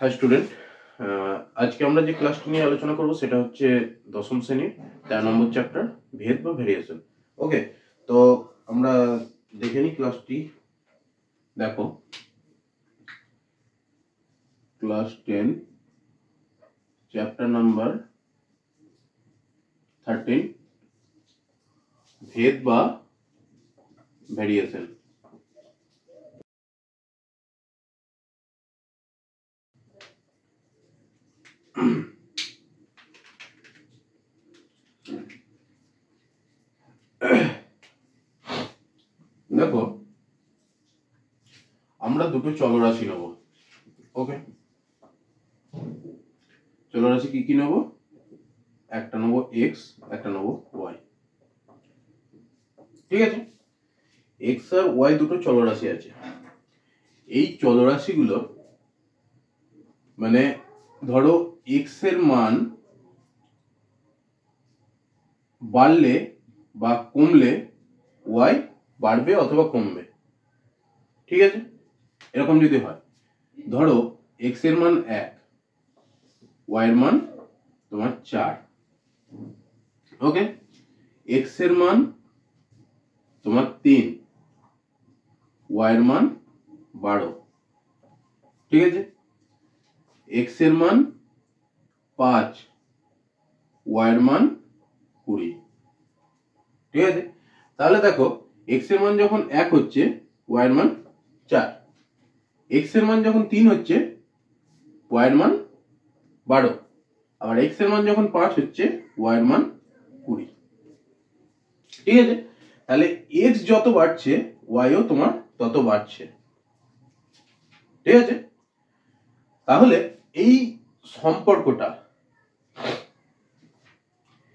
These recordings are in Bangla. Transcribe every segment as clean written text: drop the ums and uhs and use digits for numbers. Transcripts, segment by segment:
हाय स्टूडेंट आज के আমরা যে ক্লাসটি নিয়ে আলোচনা করব সেটা হচ্ছে দশম শ্রেণীর 13 নম্বর চ্যাপ্টার ভেদ বা ভেরিয়েশন। ওকে, তো আমরা দেখে নিই ক্লাসটি। দেখো, ক্লাস 10 চ্যাপ্টার নাম্বার 13 ভেদ বা ভেরিয়েশন। দেখো, আমরা দুটো চলরাশি নেব। ওকে, চলরাশি কি কি নেব? একটা নেব x, একটা নেব y। ঠিক আছে, x আর y দুটো চলরাশি আছে। এই চলরাশিগুলো মানে ধরো x এর মান বাড়লে বা কমলে y বাড়বে অথবা কমবে। ঠিক আছে, এরকম যদি হয়, ধরো x এর মান 1, y এর মান তোমার 4। ওকে, x এর মান তোমার 3, y এর মান 12। ঠিক আছে, x এর মান 5, y এর মান 20। ঠিক আছে, তাহলে দেখো x এর মান যখন 1 হচ্ছে y এর মান 4, x এর মান যখন 3 হচ্ছে y এর মান 12, আবার x এর মান যখন 5 হচ্ছে y এর মান 20। ঠিক আছে, তাহলে x যত বাড়ছে y ও তোমার তত বাড়ছে। ঠিক আছে, তাহলে এই সম্পর্কটা,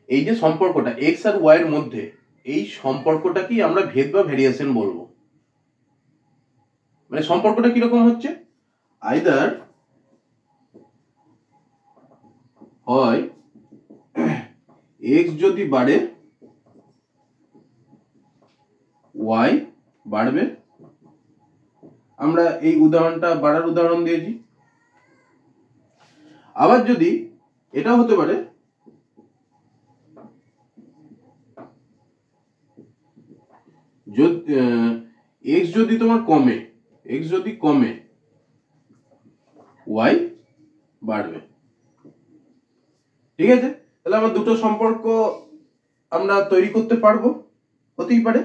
এই যে সম্পর্কটা x আর y এর মধ্যে, এই সম্পর্কটাকেই আমরা ভেদ বা ভেরিয়েশন বলবো। মানে সম্পর্কটা কিরকম হচ্ছে, আইদার হয় x যদি বাড়ে y বাড়বে। আমরা এই উদাহরণটা বাড়ার উদাহরণ দিয়েছি। আবার যদি এটা হতে পারে x যদি তোমার কমে, x যদি কমে y বাড়বে। ঠিক আছে, তাহলে আমরা দুটো সম্পর্ক আমরা তৈরি করতে পারবো, হতেই পারে।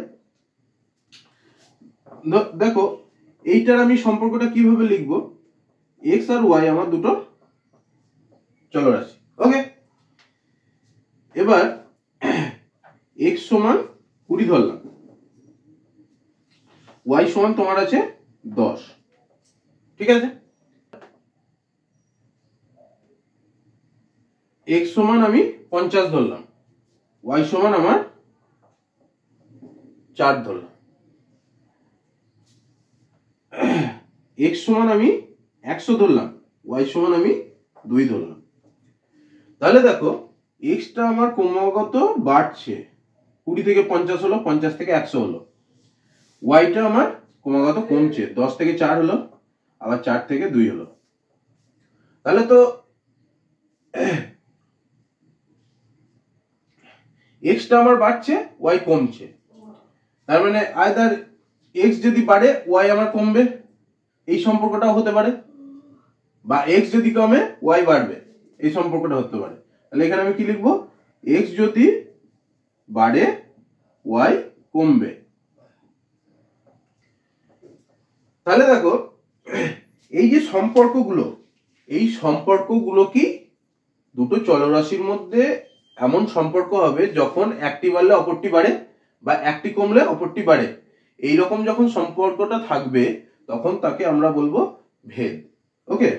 দেখো, এইটার আমি সম্পর্কটা কিভাবে লিখবো, x আর y আমার দুটো চলরাশি। ওকে, এবার x সমান 20 ধরলাম, y সমান তোমার আছে 10। ঠিক আছে, x সমান আমি 50 ধরলাম, y সমান আমার 4 ধরলাম। x সমান আমি 100 ধরলাম, y সমান আমি 2 ধরলাম। তাহলে দেখো, x টা আমার ক্রমাগত বাড়ছে, 20 থেকে 50 হলো, 50 থেকে 100 হলো। y টা আমার ক্রমাগত কমছে, 10 থেকে 4 হলো, আবার 4 থেকে 2 হলো। তাহলে তো x টা আমার বাড়ছে, y কমছে। তার মানে আইদার x যদি বাড়ে y আমার কমবে, এই সম্পর্কটাও হতে পারে, বা x যদি কমে y বাড়বে, এই সম্পর্কটা হতে পারে। তাহলে এখানে আমি কি লিখবো, x যদি বাড়ে y কমবে। তাহলে দেখো, এই যে সম্পর্কগুলো, এই সম্পর্কগুলো কি দুটো চলরাশির মধ্যে এমন সম্পর্ক হবে যখন একটি বাড়লে অপরটি বাড়ে বা একটি কমলে অপরটি বাড়ে। এইরকম যখন সম্পর্কটা থাকবে তখন তাকে আমরা বলবো ভেদ। ওকে,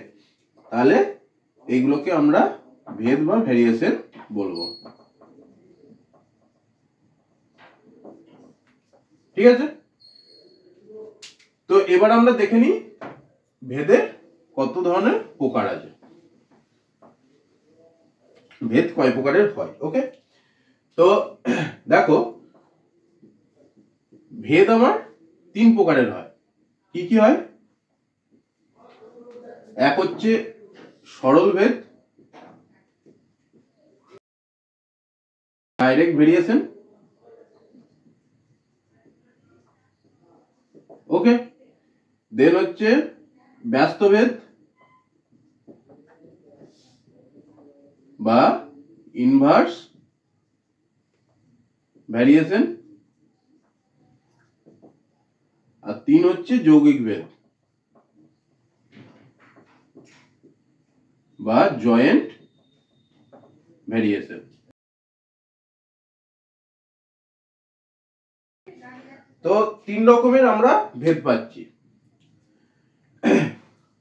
তাহলে এইগুলোকে আমরা ভেদ বা ভেরিয়েশন বলবো। ঠিক আছে, তো এবার আমরা দেখে নিই ভেদের কত ধরনের প্রকার আছে, ভেদ কয় প্রকারের হয়। ওকে, তো দেখো, ভেদ আমার 3 প্রকারের হয়। কি কি হয়? এক হচ্ছে সরল ভেদ, ডাইরেক্ট ভেরিয়েশন, ওকে। দেন হচ্ছে ব্যস্ত ভেদ বা ইনভার্স ভ্যারিয়েশন, আর 3 হচ্ছে যৌগিক ভেদ বা জয়েন্ট ভ্যারিয়েশন। তো 3 রকমের আমরা ভেদ পাচ্ছি।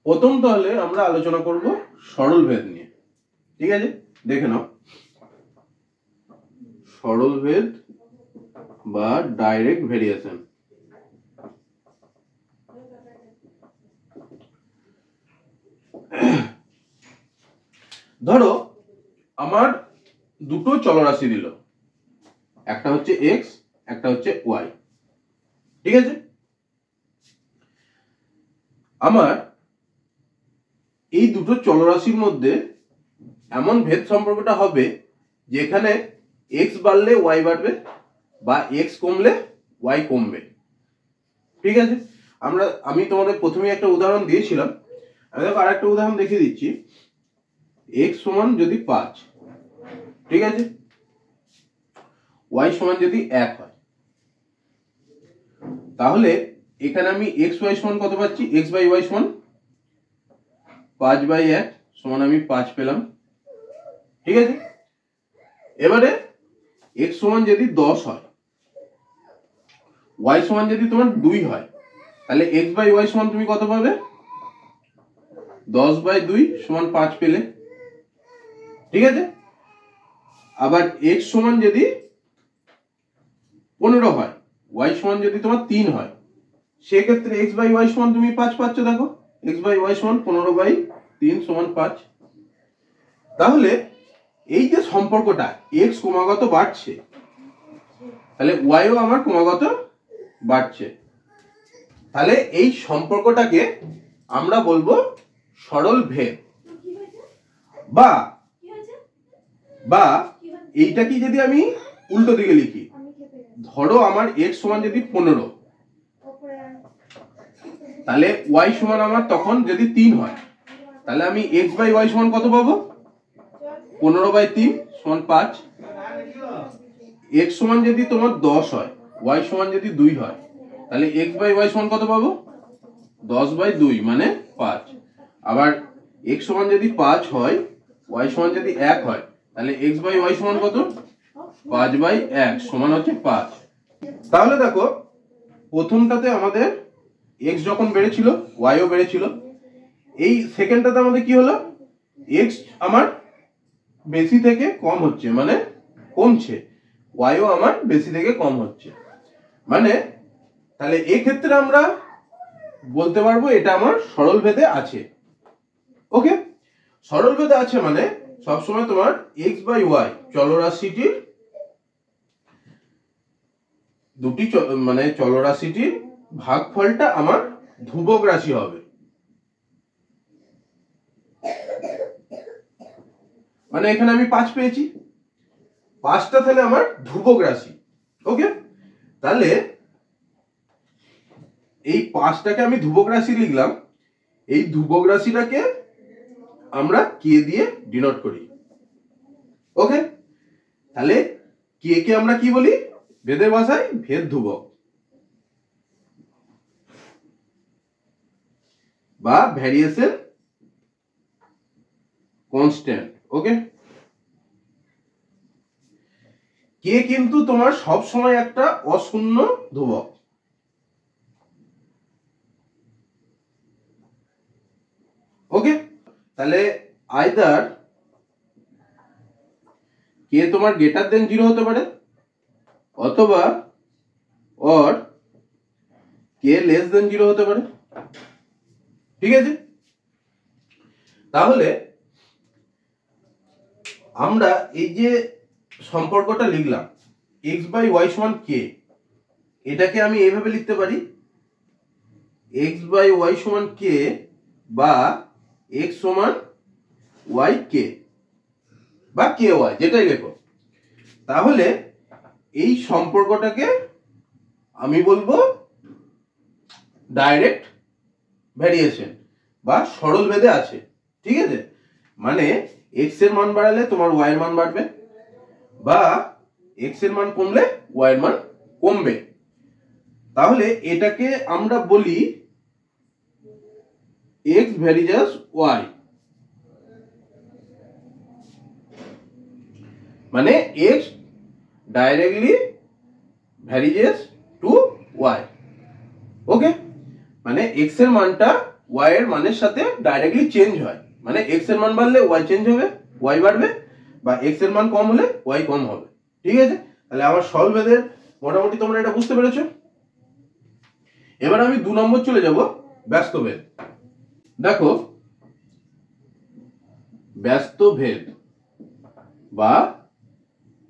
প্রথম তাহলে আমরা আলোচনা করব সরল ভেদ নিয়ে, ঠিক আছে? দেখে নাও, সরল ভেদ বা ডাইরেক্ট ভেরিয়েশন। ধরো আমার দুটো চলরাশি দিল, একটা হচ্ছে x, একটা হচ্ছে y, ঠিক আছে? আমার এই দুটো চলরাশির মধ্যে এমন ভেদ সম্পর্কটা হবে যেখানে x বাড়লে y বাড়বে বা x কমলে y কমবে, ঠিক আছে? আমি তোমাদের প্রথমেই একটা উদাহরণ দিয়েছিলাম, আমি দেখো আরেকটা উদাহরণ দেখিয়ে দিচ্ছি। x সমান যদি 5, ঠিক আছে, y সমান যদি 1 হয়, তাহলে এখানে আমি x y সমান কত পাচ্ছি? x বাই y সমান 5/1 সমান আমি 5 পেলাম, ঠিক আছে? এবারে x সমান যদি 10 হয়, y সমান যদি তোমার 2 হয়, তাহলে x বাই y সমান তুমি কত পাবে? 10/2 সমান 5 পেলে, ঠিক আছে? আবার x সমান যদি 15 হয়, y সমান যদি তোমার 3 হয়, সেক্ষেত্রে x বাই y সমান তুমি 5 পাচ্ছ। দেখো x বাই y সমান 15/3 সমান 5। তাহলে এই যে সম্পর্কটা x ক্রমাগত বাড়ছে, তাহলে y ও আমার ক্রমাগত বাড়ছে, তাহলে এই সম্পর্কটাকে আমরা বলবো সরল ভেদ। বা এইটাকে যদি আমি উল্টো দিকে লিখি, ধরো আমার x সমান যদি 15, তাহলে y সমান আমার তখন যদি 3 হয়, তাহলে আমি x বাই y সমান কত পাবো? 15/3 সমান 5। x সমান যদি তোমার 10 হয়, y সমান যদি 2 হয়, তাহলে x বাই y সমান কত পাবো? 10/2 মানে 5। আবার x সমান যদি 5 হয়, y সমান যদি 1 হয়, তাহলে x বাই y সমান কত? 5/1 সমান হচ্ছে 5। তাহলে দেখো প্রথমটাতে আমাদের x যখন বেড়েছিল y ও বেড়েছিল, এই সেকেন্ডটাতে আমাদের কি হলো? x আমার বেশি থেকে কম হচ্ছে, মানে কমছে, y ও আমার বেশি থেকে কম হচ্ছে, মানে তাহলে এই ক্ষেত্রে আমরা বলতে পারবো এটা আমার সরল ভেদে আছে। ওকে, সরল ভেদে আছে মানে সবসময় তোমার x বাই y চলরাশিটির দুটি মানে চলরাশিটির ভাগফলটা আমার ধ্রুবক রাশি হবে। মানে এখানে আমি 5 পেয়েছি, 5টা তাহলে আমার ধ্রুবক রাশি। ওকে, তাহলে এই 5টাকে আমি ধ্রুবক রাশি লিখলাম, এই ধ্রুবক রাশিটাকে আমরা কে দিয়ে ডিনোট করি। ওকে, তাহলে কে কে আমরা কি বলি? ভেদের ভাষায় ভেদ ধ্রুবক বা ভ্যারিয়েশন কনস্ট্যান্ট। ওকে, কে কিন্তু তোমার সব সময় একটা অশূন্য ধ্রুবক। ওকে, তাহলে আইদার কে তোমার গ্রেটার দেন 0 হতে পারে, অথবা অর কে লেস দেন 0 হতে পারে, ঠিক আছে? তাহলে আমরা এই যে সম্পর্কটা লিখলাম x বাই y সমান k, এটাকে আমি এইভাবে লিখতে পারি x বাই y সমান k বা x সমান ওয়াই কে বা কে ওয়াই যেটাই লেখো, তাহলে এই সম্পর্কটাকে আমি বলবো ডাইরেক্ট ভ্যারিয়েশন বা সরল ভেদে আছে। ঠিক আছে, মানে এক্স এর মান বাড়ালে তোমার ওয়াই এর মান বাড়বে, বা এক্স এর মান কমলে ওয়াই এর মান কমবে। তাহলে এটাকে আমরা বলি এক্স ভ্যারিজাস ওয়াই, মানে x directly varies to y. Okay, মানে এক্স এর মানটা ওয়াই এর মানের সাথে ডাইরেক্টলি চেঞ্জ হয়, মানে এক্স এর মান বাড়লে ওয়াই চেঞ্জ হবে, ওয়াই বাড়বে, বা এক্স এর মান কম হলে ওয়াই কম হবে। ঠিক আছে, তাহলে আমার সরল ভেদের মোটামুটি তোমরা এটা বুঝতে পেরেছো। এবার আমি 2 নম্বর চলে যাব, ব্যস্ত ভেদ। দেখো, ব্যস্ত ভেদ বা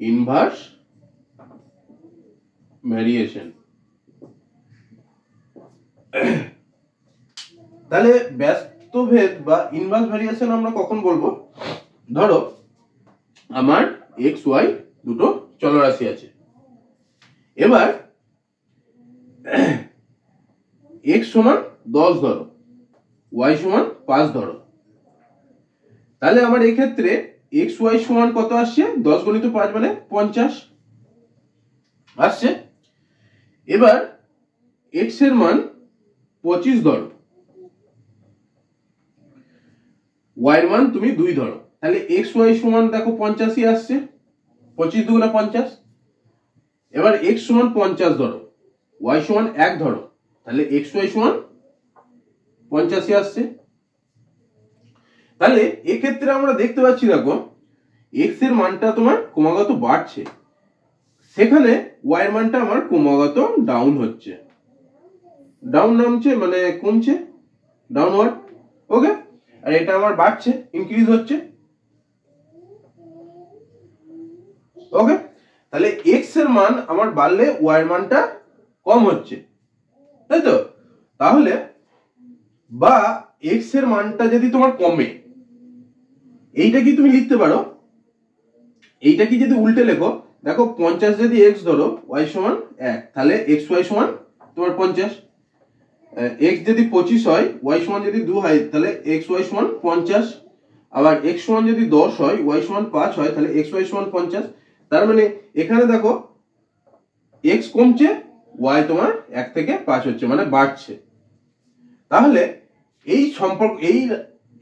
ইনভার্স ভ্যারিয়েশন। তাহলে ব্যস্ত ভেদ বা ইনভার্স ভ্যারিয়েশন আমরা কখন বলবো? ধরো আমার এক্স ওয়াই দুটো চলরাশি আছে, এবার এক্স সমান 10 ধরো, ওয়াই সমান 5 ধরো, তাহলে আমার এই ক্ষেত্রে এক্স ওয়াই সমান কত আসছে? 10 গুণিত 5 মানে 50 আসছে। এবার এক্স এর মান 25 ধরো, ওয়াই এর মান তুমি 2 ধরো, তাহলে এক্স ওয়াই সমান দেখো 85 আসছে, 25 দুগুণে 50। এবার এক্স সমান 50 ধরো, ওয়াই সমান 1 ধরো, তাহলে এক্স ওয়াই সমান 85 আসছে। তাহলে এক্ষেত্রে আমরা দেখতে পাচ্ছি, দেখো এক্স এর মানটা তোমার ক্রমাগত বাড়ছে, সেখানে ওয়াই এর মানটা আমার ক্রমাগত ডাউন হচ্ছে, ডাউন নামছে মানে কমছে, ডাউনওয়ার্ড। ওকে, আর এটা আমার বাড়ছে, ইনক্রিজ হচ্ছে। ওকে, তাহলে এক্স এর মান আমার বাড়লে ওয়াই এর মানটা কম হচ্ছে, তাই তো? তাহলে বা এক্স এর মানটা যদি তোমার কমে, এইটা কি তুমি লিখতে পারো, এইটা কি যদি উল্টে লেখো, দেখো 50 যদি এক্স ধরো, ওয়াই সমান 1, তাহলে এক্স ওয়াই সমান তোমার 50। এক্স যদি 25 হয়, ওয়াই সমান যদি 2 হয়, তাহলে এক্স ওয়াই সমান 50। আবার এক্স সমান যদি 10 হয়, ওয়াই সমান 5 হয়, তাহলে এক্স ওয়াই সমান 50। তার মানে এখানে দেখো এক্স কমছে, ওয়াই তোমার 1 থেকে 5 হচ্ছে, মানে বাড়ছে। তাহলে এই সম্পর্ক, এই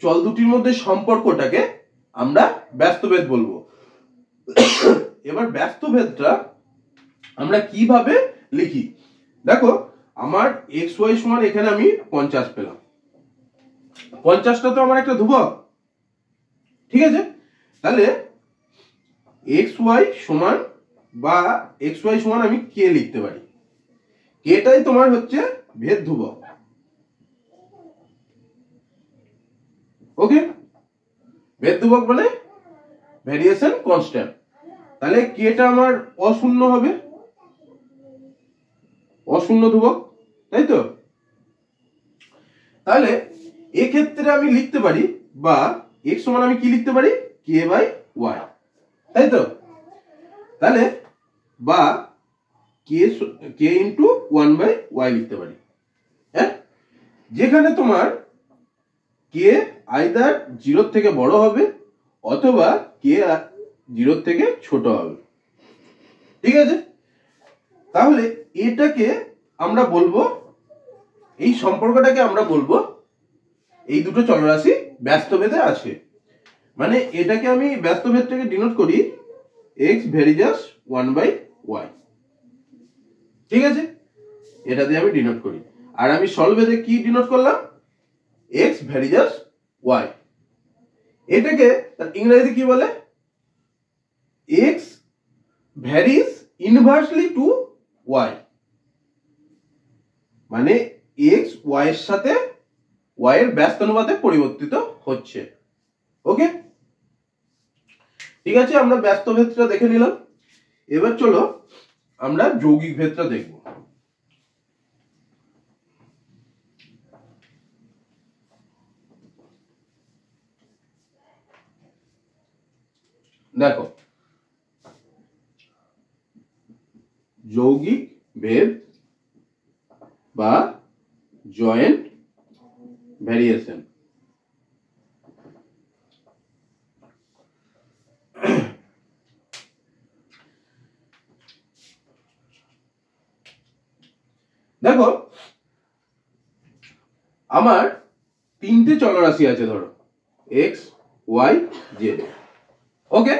চল দুটির মধ্যে সম্পর্কটাকে আমরা ব্যস্তভেদ বলবো। এবার ব্যস্তভেদটা আমরা কিভাবে লিখি? দেখো আমার এক্স ওয়াই সমান এখানে আমি 50 পেলাম, 50টা তো আমার একটা ধ্রুবক, ঠিক আছে? তাহলে এক্স ওয়াই সমান বা এক্স ওয়াই সমান আমি কে লিখতে পারি, কেটাই তোমার হচ্ছে ভেদ ধ্রুবক। ওকে, ভেদ ধ্রুবক মানে ভ্যারিয়েশন কনস্ট্যান্ট। তাহলে কেটা আমার অশূন্য হবে, অশূন্য ধ্রুবক, তাই তো? তাহলে এক্ষেত্রে আমি লিখতে পারি, বা এক্স সমান আমি কি লিখতে পারি, কে বাই ওয়াই, তাই তো? তাহলে বা কে ইন্টু 1 বাই ওয়াই লিখতে পারি। হ্যাঁ, যেখানে তোমার কে আইদার 0 থেকে বড় হবে অথবা কে 0 থেকে ছোট হবে, ঠিক আছে? তাহলে এটাকে আমরা বলবো, এই সম্পর্কটাকে আমরা বলবো এই দুটো চলরাশি ব্যস্তভেদে আছে, মানে এটাকে আমি ব্যস্তভেদটাকে ডিনোট করি এক্স ভ্যারিজাস 1 বাই ওয়াই, ঠিক আছে? এটা দিয়ে আমি ডিনোট করি। আর আমি সরলভেদে কি ডিনোট করলাম, এক্স ভ্যারিজাস ওয়াই। এটাকে ইংরেজিতে কি বলে, X varies inversely to Y, মানে এক্স ওয়াই এর সাথে ওয়াই এর ব্যস্ত অনুপাতে পরিবর্তিত হচ্ছে। ওকে, ঠিক আছে, আমরা ব্যস্ত ভেদটা দেখে নিলাম। এবার চলো আমরা যৌগিক ভেদটা দেখব। দেখো যৌগিক ভেদ বা জয়েন্ট ভ্যারিয়েশন। দেখো আমার তিনটে চলরাশি আছে, ধরো এক্স ওয়াই জেড। ওকে,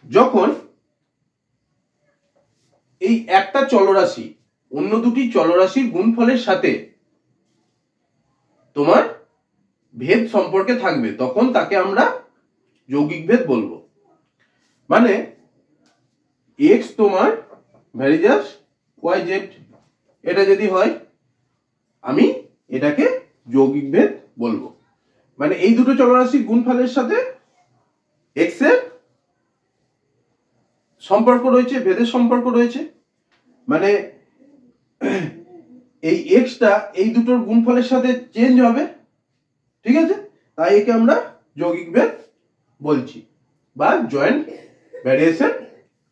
যখন এই একটা চলরাশি অন্য দুটি চলরাশির গুণফলের সাথে তোমার ভেদ সম্পর্কে থাকবে তখন তাকে আমরা যৌগিক ভেদ বলবো। মানে এক্স তোমার ভ্যারিজাস ওয়াই জেড, এটা যদি হয় আমি এটাকে যৌগিক ভেদ বলবো। মানে এই দুটো চলরাশির গুণফলের সাথে এক্স এর সম্পর্ক রয়েছে, ভেদের সম্পর্ক রয়েছে। মানে এই এক্সটা এই দুটোর গুণফলের সাথে চেঞ্জ হবে, ঠিক আছে, তাই একে আমরা যৌগিক ভেদ বলছি বা জয়েন্ট ভ্যারিয়েশন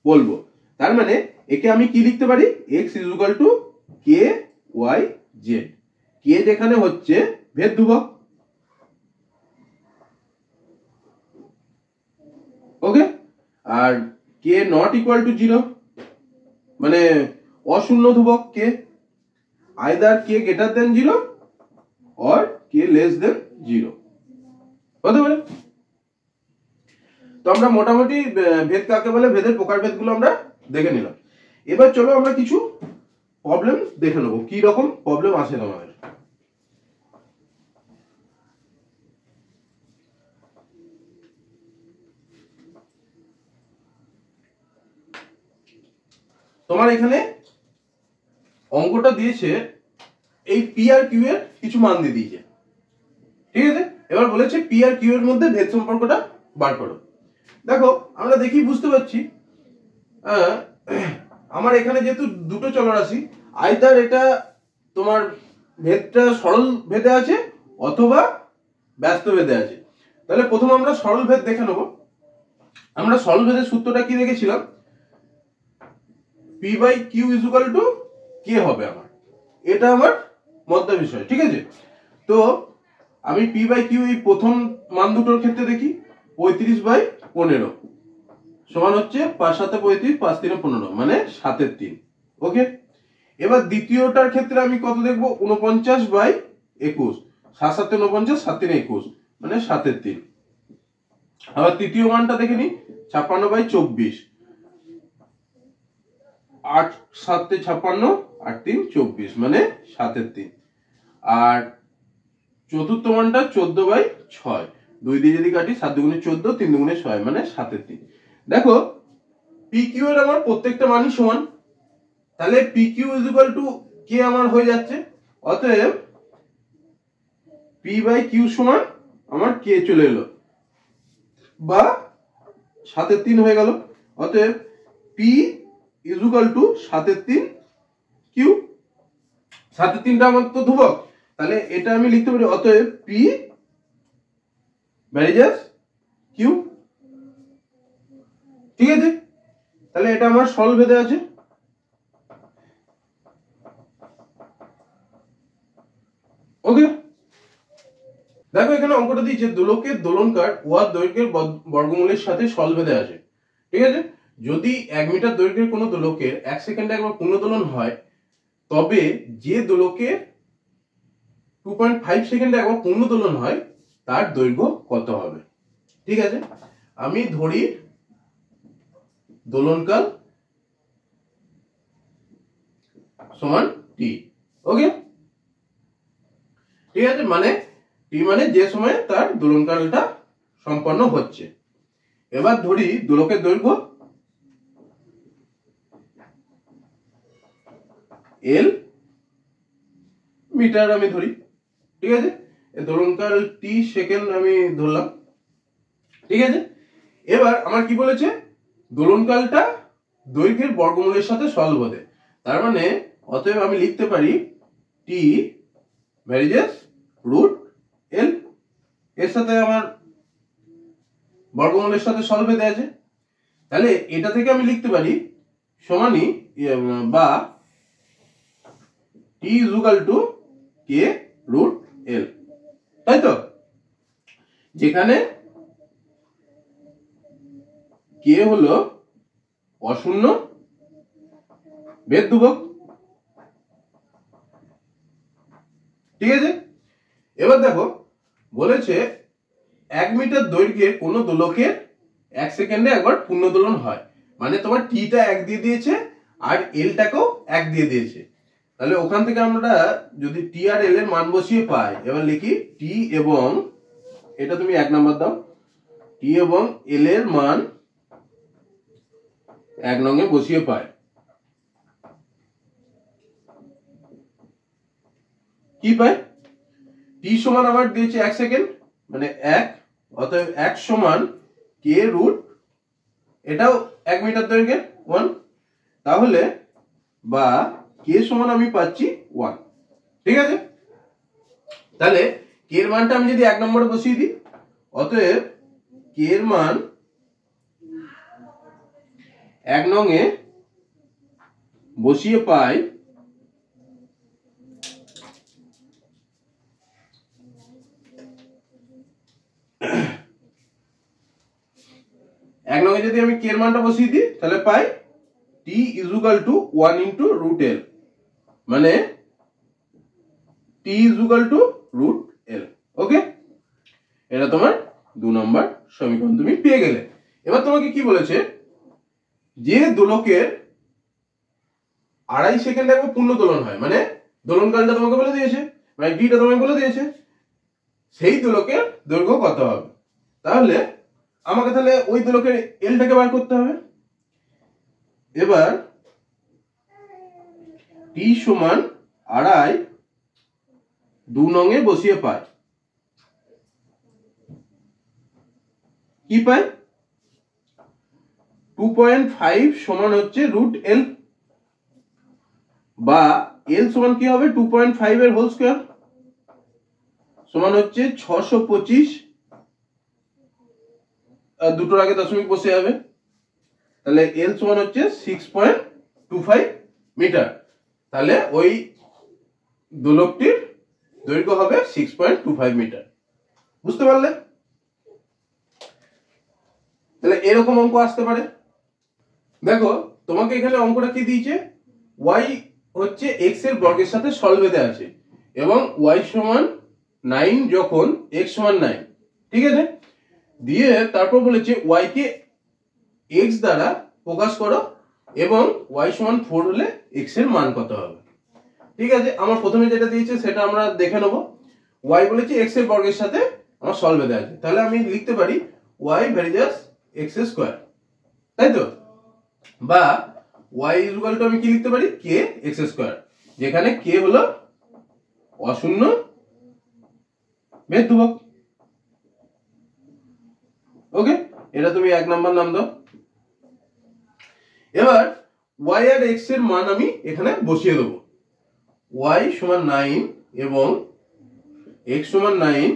বলবো। তার মানে একে আমি কি লিখতে পারি, x is equal to k y z. K যেখানে হচ্ছে ভেদ ধ্রুবক, ওকে, আর k not equal to zero মানে অশূন্য ধ্রুবক k, either k greater than zero or k less than zero হতে পারে। তো আমরা মোটামুটি ভেদ কাকে বলে, ভেদের প্রকারভেদ গুলো আমরা দেখে নিলাম। এবার চলো আমরা কিছু প্রবলেম দেখে নেবো, কি রকম প্রবলেম আসে তোমাদের। তোমার এখানে অঙ্কটা দিয়েছে এই পি আর কিউ এর কিছু মান দিয়ে দিয়েছে, ঠিক আছে। এবার বলেছে পি আর কিউ এর মধ্যে ভেদ সম্পর্কটা বার করো। দেখো আমরা দেখি বুঝতে পারছি আমার এখানে যেহেতু দুটো চলরাশি, আইদার এটা তোমার ভেদটা সরল ভেদে আছে অথবা ব্যস্ত ভেদে আছে। তাহলে প্রথম আমরা সরল ভেদ দেখে নেব। আমরা সরল ভেদের সূত্রটা কি দেখেছিলাম, p by q is equal to k হবে আমার, এটা আমার মধ্য বিষয়, ঠিক আছে। তো আমি পি বাই কিউ এই প্রথম মান দুটোর ক্ষেত্রে দেখি 35/15 সমান হচ্ছে 5 7 35 5 3 15 মানে 7/3। ওকে, এবার দ্বিতীয়টার ক্ষেত্রে আমি কত দেখবো, 49/21 7 7 49 7 3 21 মানে 7/3। আবার তৃতীয় মানটা দেখে নি 56/24 8 7 56 8 3 24 মানে 7/3। আর চতুর্থ মানটা 14/6 2 দিয়ে যদি কাটি 7 দুগুণে 14 3 দুগুণে 6 মানে 7/3। দেখো পি কিউ এর আমার প্রত্যেকটা মানই সমান, তাহলে p q is equal to k আমার হয়ে যাচ্ছে। অতএব পি বাই কিউ সমান আমার কে চলে এলো বা 7/3 হয়ে গেল। অতএব p is equal to 7/3 q. 7/3টা আমার তো ধ্রুবক, তাহলে এটা আমি লিখতে পারি অতএব পি ভ্যারিজাস কিউ, ঠিক আছে। তাহলে এটা আমার সরল ভেদে আছে। ওকে, দেখো এখানে অঙ্কটা দিয়েছে দোলকের দোলনকার উহার দৈর্ঘ্যের বর্গমূলের সাথে সরল ভেদে আছে, ঠিক আছে। যদি 1 মিটার দৈর্ঘ্যের কোনো দোলকের 1 সেকেন্ডে একবার পূর্ণ দোলন হয়, তবে যে দোলকের 2.5 সেকেন্ডে একবার পূর্ণ দোলন হয় তার দৈর্ঘ্য কত হবে, ঠিক আছে। আমি ধরি দোলনকাল সমান টি। ওকে, ঠিক আছে, মানে টি মানে যে সময় তার দোলনকালটা সম্পন্ন হচ্ছে। এবার ধরি দোলকের দৈর্ঘ্য এল মিটার আমি ধরি, ঠিক আছে। দোলনকাল টি সেকেন্ড আমি ধরলাম, ঠিক আছে। এবার আমার কি বলেছে, দোলনকালটা দৈর্ঘ্যের বর্গমূলের সাথে সরল ভেদে, তার মানে অতএব আমি লিখতে পারি টি ভ্যারিজাস রুট এল। এর সাথে আমার বর্গমূলের সাথে সল বেঁধে আছে। তাহলে এটা থেকে আমি লিখতে পারি সমানই বা t equal to K root L, তাই তো? যেখানে কে হলো অশূন্য বেদ ধ্রুবক, ঠিক আছে? এবার দেখো বলেছে 1 মিটার দৈর্ঘ্যের কোন দোলকের 1 সেকেন্ডে একবার পূর্ণ দোলন হয়, মানে তোমার টিটা 1 দিয়ে দিয়েছে আর এলটাকেও 1 দিয়ে দিয়েছে। তাহলে ওখান থেকে আমরা যদি টি আর এল এর মান বসিয়ে পাই, এবার লিখি টি এবং এটা তুমি 1 নাম্বার দাও, টি এবং এল এর মান 1 নং এ বসিয়ে পাই, কি পাই? টি সমান আমার দিয়েছে 1 সেকেন্ড মানে 1, অতএব 1 সমান কে রুট, এটাও 1 মিটার দৈর্ঘ্যের 1, তাহলে বা কে সমান আমি পাচ্ছি 1, ঠিক আছে? তাহলে কে এর মানটা আমি যদি 1 নম্বরে বসিয়ে দিই, অতএব কে এর মান 1 নং এ বসিয়ে পাই 1 নং এ যদি আমি কে এর মানটা বসিয়ে দিই তাহলে পাই t equal to 1 into root l, মানে t equal to root l. Okay, এটা তোমার 2 নম্বর সমীকরণ তুমি পেয়ে গেলে। এবার তোমাকে কি বলেছে, যে দোলকের 2.5 সেকেন্ডে একবার পূর্ণ দোলন হয়, মানে দোলনকালটা তোমাকে বলে দিয়েছে, মানে টিটা তোমাকে বলে দিয়েছে, সেই দোলকের দৈর্ঘ্য কত হবে। তাহলে আমাকে তাহলে ওই দোলকের এলটাকে বার করতে হবে। এবার টি সমান 2.5 2 নং এ বসিয়ে পাই, কি পাই? 2.5 সমান হচ্ছে রুট এল, বা এল সমান কি হবে 2.5 এর হোল স্কয়ার সমান হচ্ছে 625, আর দুটোর আগে দশমিক বসে যাবে, তাহলে এল সমান হচ্ছে 6.25 মিটার। তাহলে ওই দোলকটির দৈর্ঘ্য হবে 6.25 মিটার। বুঝতে পারলে? তাহলে এরকম অঙ্ক আসতে পারে। দেখো তোমাকে এখানে অঙ্কটা কি দিয়েছে, y হচ্ছে x এর বর্গের সাথে সল বেঁধে আছে এবং y সমান 9 যখন x সমান 9, ঠিক আছে? দিয়ে তারপর বলেছে y কে x দ্বারা প্রকাশ করো এবং y সমান 4 হলে x এর মান কত হবে। ঠিক আছে, আমার প্রথমে যেটা দিয়েছে সেটা আমরা দেখে নেব। y বলেছে x এর বর্গের সাথে আমার সল বেঁধে আছে, তাহলে আমি লিখতে পারি y ভেরিজাস x স্কয়ার, তাই তো? বা y ইকুয়াল টু আমি কি লিখতে পারি k x স্কয়ার, যেখানে k হলো অশূন্য বেদ ধ্রুবক। ওকে, এটা তুমি 1 নাম্বার নাম দাও। এবার y আর x এর মান আমি এখানে বসিয়ে দেব। y সমান 9 এবং x সমান 9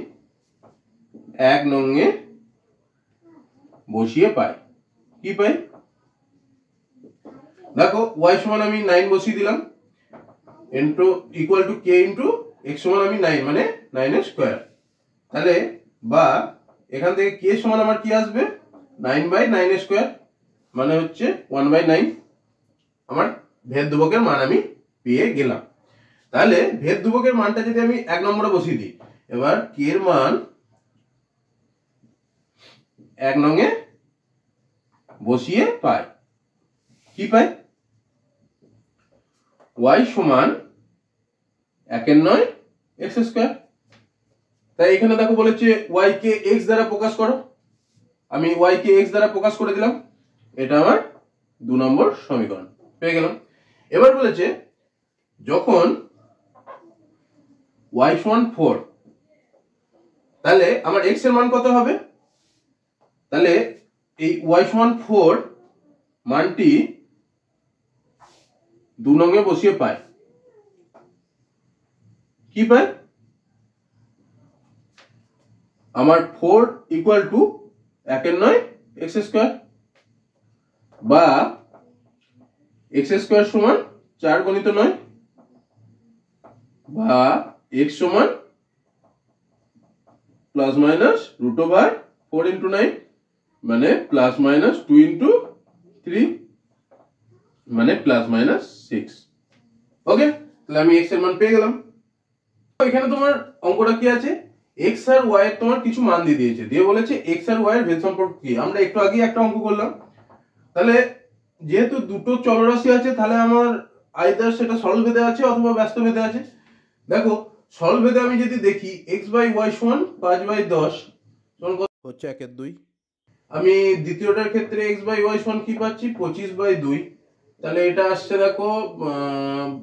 1 নং এ বসিয়ে পাই, কি পাই? দেখো y সমান আমি 9 বসিয়ে দিলাম, into equal to k into x সমান আমি 9 মানে 9 এর স্কয়ার, তাহলে বা এখান থেকে k সমান আমার কি আসবে 9/9 এর স্কয়ার, মানে হচ্ছে 1/9। আমার ভেদ ধ্রুবকের মান আমি পেয়ে গেলাম। তাহলে ভেদ ধ্রুবকের মানটা যদি আমি 1 নম্বরে বসিয়ে দিই, এবার k এর মান 1 নং এ বসিয়ে পাই, কি পাই? y সমান 1 এর 9 x স্কয়ার। তাই এখানে দেখো বলেছে y কে x দ্বারা প্রকাশ করো, আমি y কে x দ্বারা প্রকাশ করে দিলাম, এটা আমার 2 নম্বর সমীকরণ পেয়ে গেলাম। এবার বলেছে যখন y সমান 4, তাহলে আমার x এর মান কত হবে? তাহলে এই y সমান 4 মানটি 2 নং এ বসিয়ে পাই, কি পাই? আমার 4 ইকুয়াল টু 1 9 এক্স স্কোয়ার, বা এক্স স্কোয়ার সমান 4 গুণিত 9, বা এক্স সমান plus minus root over 4 into 9 মানে প্লাস মাইনাস 2 ইন্টু 3 মানে প্লাস মাইনাস 6। ওকে, তাহলে আমি এক্স এর মান পেয়ে গেলাম। এখানে তোমার অঙ্কটা কি আছে, এক্স আর ওয়াই এর তোমার কিছু মান দিয়ে দিয়েছে, দিয়ে বলেছে এক্স আর ওয়াই এর ভেদ সম্পর্ক কি। আমরা একটু আগে একটা অঙ্ক করলাম, তাহলে যেহেতু দুটো চলরাশি আছে তাহলে আমার আইদার সেটা সরল ভেদে আছে অথবা ব্যস্ত ভেদে আছে। দেখো সরল ভেদে আমি যদি দেখি x বাই ওয়াই সমান 5/10 হচ্ছে 1/2। আমি দ্বিতীয়টার ক্ষেত্রে x বাই ওয়াই সমান কি পাচ্ছি 25/2, তাহলে এটা আসছে দেখো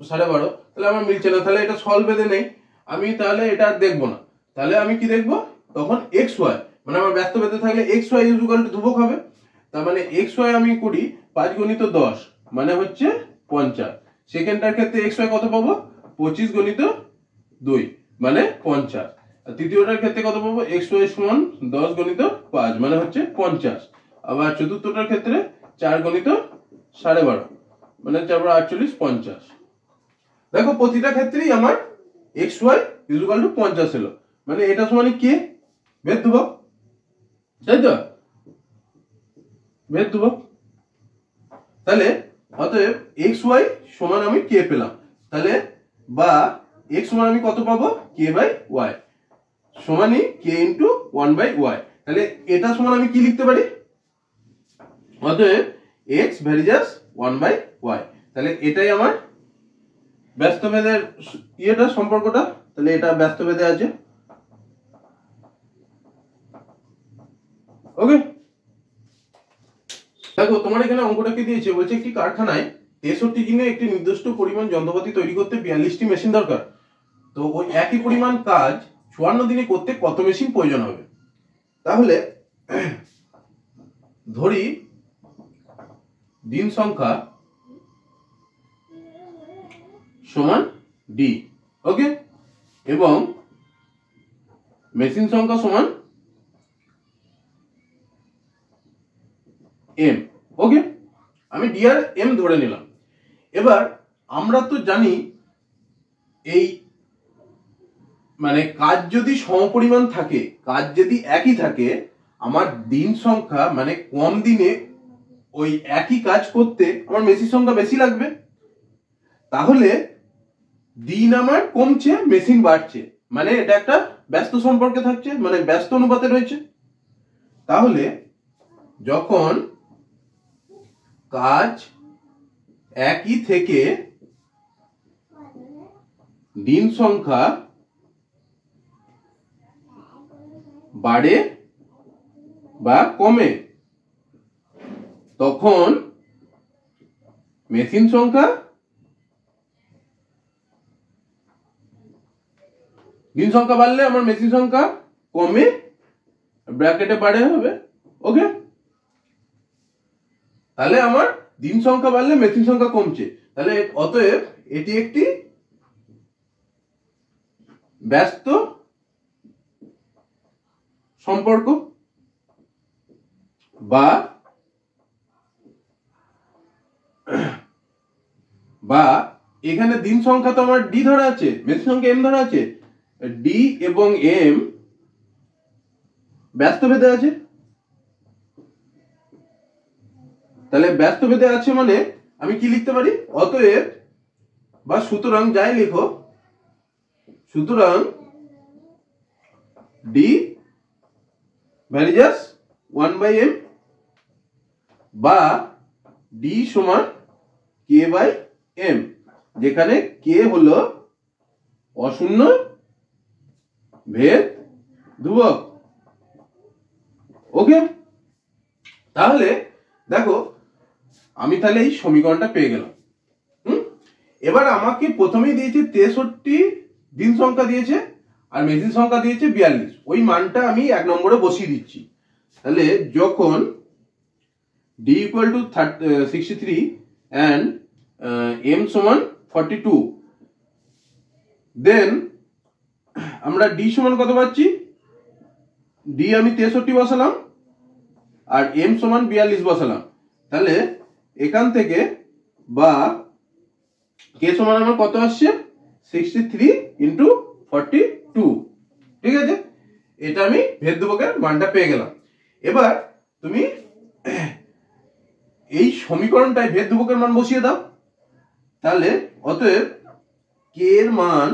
12.5, তাহলে আমার মিলছে না, তাহলে এটা সরল ভেদে নেই। আমি তাহলে এটা আর দেখবো না, তাহলে আমি কি দেখবো তখন এক্স ওয়াই, মানে আমার ব্যস্ত ভেদে থাকলে এক্স ওয়াই ইকুয়াল টু ধ্রুবক হবে। তার মানে এক্স ওয়াই আমি করি 5 গুণিত 10 মানে হচ্ছে 50। সেকেন্ডটার ক্ষেত্রে এক্স ওয়াই কত পাবো 25 গুণিত 2 মানে 50। আর তৃতীয়টার ক্ষেত্রে কত পাবো এক্স ওয়াই সমান 10 গুণিত 5 মানে হচ্ছে 50। আবার চতুর্থটার ক্ষেত্রে 4 গুণিত 12.5 মানে 4 48 50। দেখো প্রতিটা ক্ষেত্রেই আমার এক্স ওয়াই ইকুয়াল টু 50 এলো, মানে এটা সমান কে ভেদ ধ্রুবক, তাই তো ভেদ ধ্রুবক। তাহলে অতএব এক্স ওয়াই সমান আমি কে পেলাম, তাহলে বা এক্স সমান আমি কত পাবো কে বাই ওয়াই সমানই কে ইন্টু 1/y। তাহলে এটা সমান আমি কি লিখতে পারি, অতএব এক্স ভ্যারিজাস 1/y। তাহলে এটাই আমার ব্যস্ত ভেদের ইয়েটা সম্পর্কটা, তাহলে এটা ব্যস্ত ভেদে আছে। ওকে, দেখো তোমার এখানে অঙ্কটা কি দিয়েছে, বলছে একটি কারখানায় 63 দিনে একটি নির্দিষ্ট পরিমাণ যন্ত্রপাতি তৈরি করতে 42টি মেশিন দরকার। তো ওই একই পরিমাণ কাজ 54 দিনে করতে কত মেশিন প্রয়োজন হবে। তাহলে ধরি দিন সংখ্যা সমান ডি, ওকে, এবং মেশিন সংখ্যা সমান এম। ওকে, আমি ডি আর এম ধরে নিলাম। এবার আমরা তো জানি এই মানে কাজ যদি সমপরিমাণ থাকে, কাজ যদি একই থাকে, আমার দিন সংখ্যা মানে কম দিনে ওই একই কাজ করতে আমার মেশিন সংখ্যা বেশি লাগবে। তাহলে দিন আমার কমছে মেশিন বাড়ছে, মানে এটা একটা ব্যস্ত সম্পর্কে থাকছে, মানে ব্যস্ত অনুপাতে রয়েছে। তাহলে যখন কাজ একই থেকে দিন সংখ্যা বাড়ে বা কমে, তখন মেশিন সংখ্যা দিন সংখ্যা বাড়লে আমার মেশিন সংখ্যা কমে ব্র্যাকেটে বাড়ে হবে। ওকে, তাহলে আমার দিন সংখ্যা বাড়লে মেশিন সংখ্যা কমছে, তাহলে অতএব এটি একটি ব্যস্ত সম্পর্ক, বা এখানে দিন সংখ্যা তো আমার ডি ধরা আছে, মেশিন সংখ্যা এম ধরা আছে, ডি এবং এম ব্যস্ত ভেদে আছে। তাহলে ব্যস্ত ভেদে আছে মানে আমি কি লিখতে পারি, অতএব বা সুতরাং যাই লিখো, সুতরাং ডি ভ্যারিজাস 1/m বা ডি সমান কে বাই এম, যেখানে কে হলো অশূন্য ভেদ ধ্রুবক। ওকে, তাহলে দেখো আমি তাহলে এই সমীকরণটা পেয়ে গেলাম। এবার আমাকে প্রথমেই দিয়েছে 63 দিন সংখ্যা দিয়েছে আর মেশিন সংখ্যা দিয়েছে 42, ওই মানটা আমি 1 নম্বরে বসিয়ে দিচ্ছি। তাহলে যখন D equal to 63 and M সমান 42, দেন আমরা ডি সমান কত পাচ্ছি, ডি আমি 63 বসালাম আর m সমান 42 বসালাম, তাহলে এখান থেকে বা k সমান আমার কত আসছে 63 ইন্টু 42, ঠিক আছে। এটা আমি ভেদ ধ্রুবকের মানটা পেয়ে গেলাম। এবার তুমি এই সমীকরণটায় ভেদ ধ্রুবকের মান বসিয়ে দাও, তাহলে অতএব k এর মান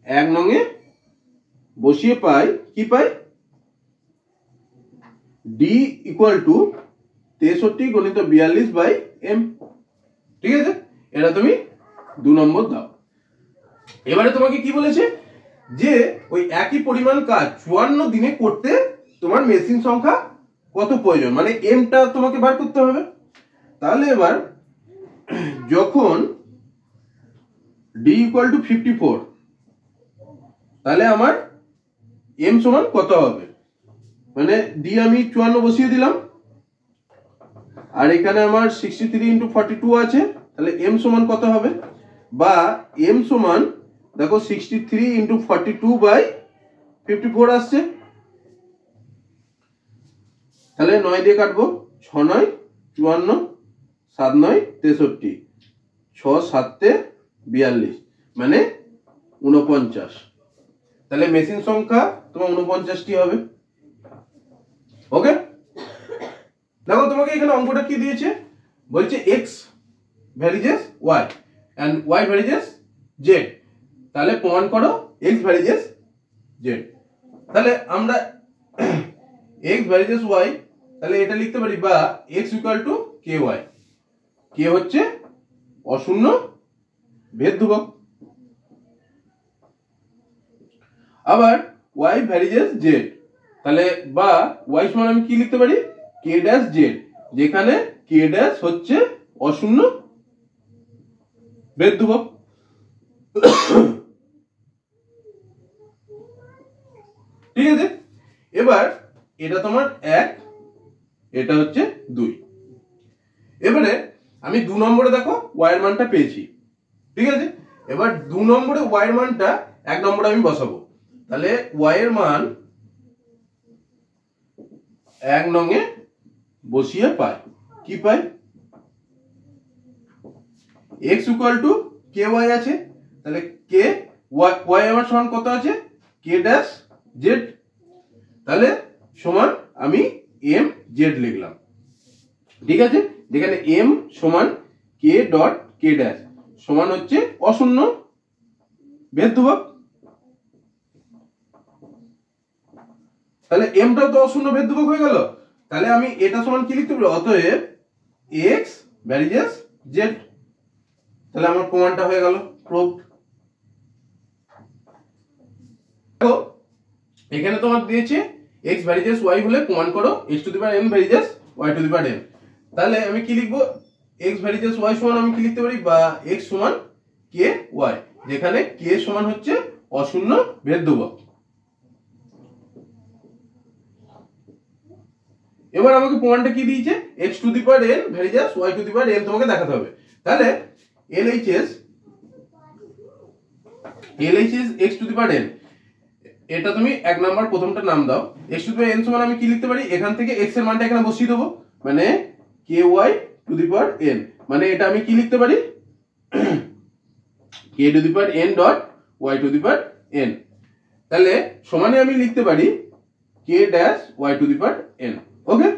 1 নং এ বসিয়ে পাই, কি পাই, d ইকুয়াল টু 63 গণিত 42 বাই m, ঠিক আছে। এটা তুমি 2 নম্বর দাও। এবারে তোমাকে কি বলেছে যে ওই একই পরিমাণ কাজ 54 দিনে করতে তোমার মেশিন সংখ্যা কত প্রয়োজন, মানে এমটা তোমাকে বার করতে হবে। তাহলে এবার যখন d ইকুয়াল টু 54, তাহলে আমার m সমান কত হবে, মানে d আমি 54 বসিয়ে দিলাম, আর এখানে আমার 63 ইন্টু 42 আছে, তাহলে m সমান কত হবে, বা m সমান দেখো 63 ইন্টু 42 বাই 54 আসছে, তাহলে 9 দিয়ে কাটবো, 6 9 54, 7 9 63, 6 7 42 মানে 49, তাহলে মেশিন সংখ্যা তোমার 49টি হবে। ওকে, দেখো তোমাকে এখানে অঙ্কটা কি দিয়েছে, বলছে x varies as y and y varies as z, তাহলে প্রমাণ করো x ভ্যারিজেস z। তাহলে আমরা x ভ্যারিজেস y, তাহলে এটা লিখতে পারি বা x equal to ky, k হচ্ছে অশূন্য ভেদ ধ্রুবক। আবার y ভ্যারিজেস z, তাহলে বা y সমান আমি কি লিখতে পারি k ড্যাশ z, যেখানে k ড্যাশ হচ্ছে অশূন্য ভেদ ধ্রুবক। ঠিক আছে, এবার এটা তোমার 1, এটা হচ্ছে 2। এবারে আমি 2 নম্বরে দেখো y এর মানটা পেয়েছি, ঠিক আছে। এবার 2 নম্বরে y এর মানটা 1 নম্বরে আমি বসাবো, তাহলে y এর মান 1 নং এ বসিয়ে পাই, কি পাই, x ইকুয়াল টু ky আছে, তাহলে k y আমার সমান কত আছে k ড্যাশ z, তাহলে সমান আমি m z লিখলাম, ঠিক আছে। যেখানে m সমান k ডট k ড্যাশ সমান হচ্ছে অশূন্য ভেদ ধ্রুবক, তাহলে mটাও তো অশূন্য ভেদ ধ্রুবক হয়ে গেল, তাহলে আমি এটা সমান কি লিখতে পারি, অতএব x ভ্যারিজেস z, তাহলে আমার প্রমাণটা হয়ে গেল প্রুফড। দেখো এখানে তোমার দিয়েছে x ভ্যারিজেস y হলে প্রমাণ করো x to the power n varies as y to the power n, তাহলে আমি কি লিখবো x ভ্যারিজেস y সমান আমি কি লিখতে পারি বা x সমান k y, যেখানে k সমান হচ্ছে অশূন্য ভেদ ধ্রুবক। এবার আমাকে প্রমাণটা কি দিয়েছে x to the power n varies as y to the power n তোমাকে দেখাতে হবে, তাহলে LHS x to the power n, এটা তুমি 1 নাম্বার প্রথমটা নাম দাও, x to the power n সমান আমি কি লিখতে পারি, এখান থেকে x এর মানটা এখানে বসিয়ে দেবো, মানে ky to the power n, মানে এটা আমি কি লিখতে পারি k to the power n dot y to the power n, তাহলে সমানে আমি লিখতে পারি k dash y to the power n। ওকে,